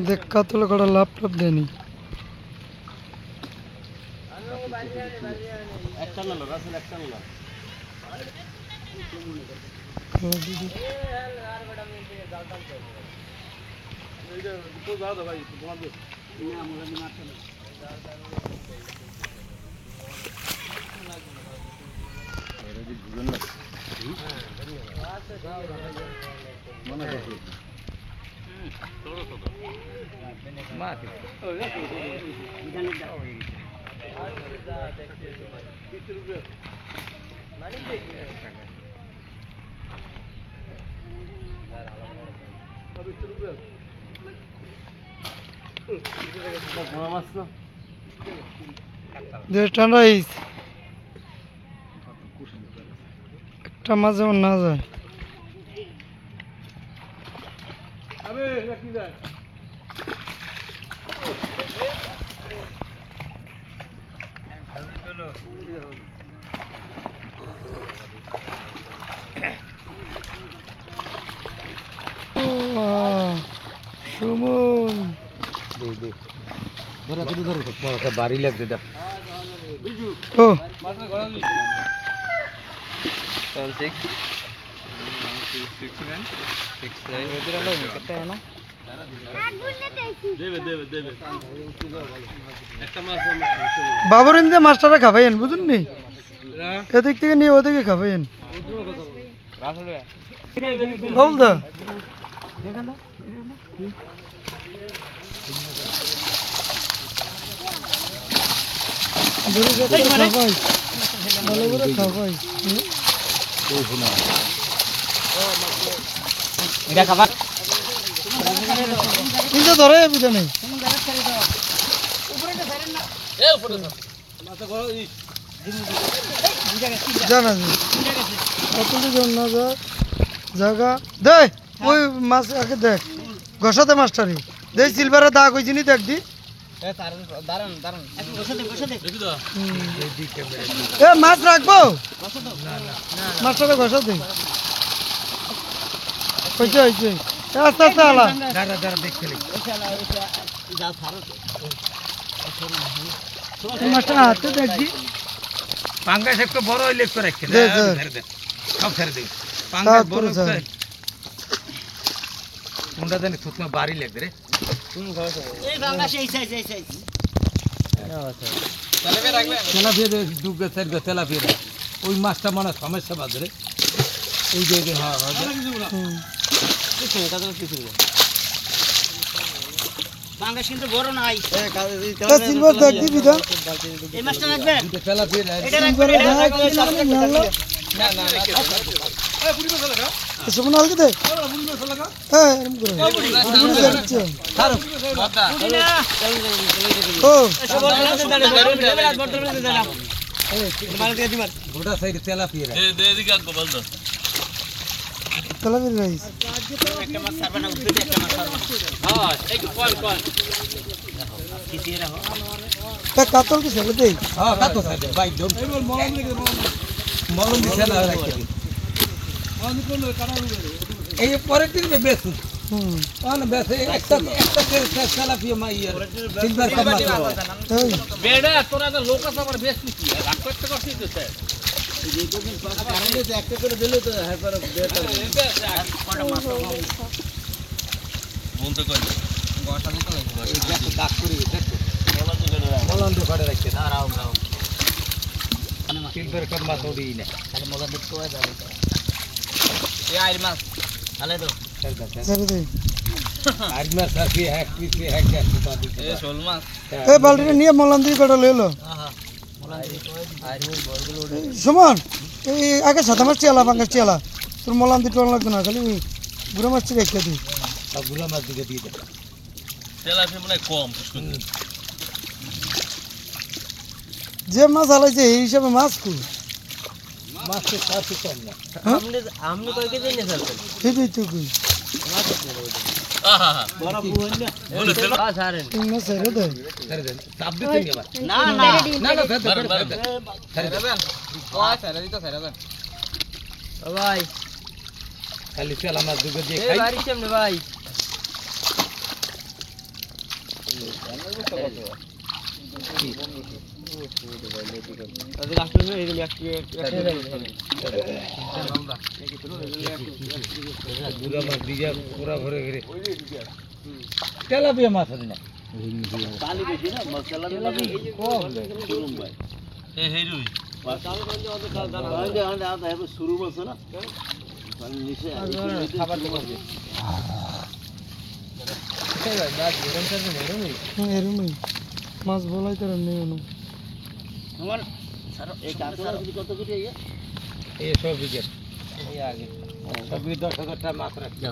देखा तो लगा लैपटॉप देनी রাইস একটা মাঝে না যায় সুমন বাড়ি লাগছে ও বাবুর ইন্দে মাস্টাররা খাবাইন বুঝুন নি এদিক থেকে নিয়ে ওদিকে খাবাইন বল দা ধরে বুঝে নেই জানা জায়গা দে ওই মাছ আগে দেখ ঘষাতে মাস্টারি দে সিলভারের দাগ হয়েছি নি দেখ দি মাছ রাখবো মাছটা ঘষাতে হয়েছে হয়েছে আস্তে আস্তে আলা মাছটা হাতে দেখবি পাঙ্গাস একটু বড় হইলে একটু রাখছে সব ছেড়ে দেবে কোনটা জানি তোমার বাড়ি লাগবে রে তেলাপিয়া ওই মাছটা মানে সমস্যা বাজরে ওই যে কিন্তু বড় নাই গোটা সাইড তেলাপিয়া কাতল কি ছেলে দেই কাতল সাইড বাইক ডোন মলম দিছে না এই পরে দিন বেসু বেসে একটা তেলাপিয়া মাইয়া সিলভার কামাস বেড়া তোরা তো লোক আছে আমার বেশ কি রাখ করতে করছিস তো স্যার একটা করে দিলে তো হ্যাঁ করে বলতে কই ডাক করে মলন্দ করে রাখছে দাঁড়াও দাও সিলভার কামাস ওড়ি না তাহলে মলন্দ তো যাবে এই আইর মাছ আলে তো ছেড়ে দে আইর মাছ আছে এক পিস এক গ্যাস তো দিতে এ শোল মাছ এই বালতিটা নিয়ে মলান্দি কটা লইল সুমন এই আগে সাদা মাছ চিয়ালা পাঙ্গাস চিয়ালা তোর মলান্দি টোন লাগবে না খালি গুড়া মাছ রেখে দিই সব গুলা মাছ দিকে দিয়ে দে তেলাপিয়া মানে কম যে মাছ আলাইছে এই হিসাবে মাছ কু মাছ তো কাছে কম না আমনে কই কে দিনে ফেলছেন ঠিকই তো কই তিন মাস ছেড়ে দেয় ছেড়ে দেন চাপ দিতে নিয়ে আবার না না না না ছেড়ে দেন ভাই খালি তেল আমার দুটো দিয়ে এই খাই বাড়ি কেমনে ভাই আজকে আসলে এরকম বুড়া মাছ দিয়ে পুরা ভরে ঘিরে তেলাপিয়া মাছ আছে না পানি বেশি না মশলা শুরু বলছে না পানি নিচে খাবার তো করবে এরমই মাছ বলাই তার নেই তোমার এই কাঁকড়া কত কেটে এই সব বিঘে এই আগে সব 10,000 টাকা মাছ রাখছি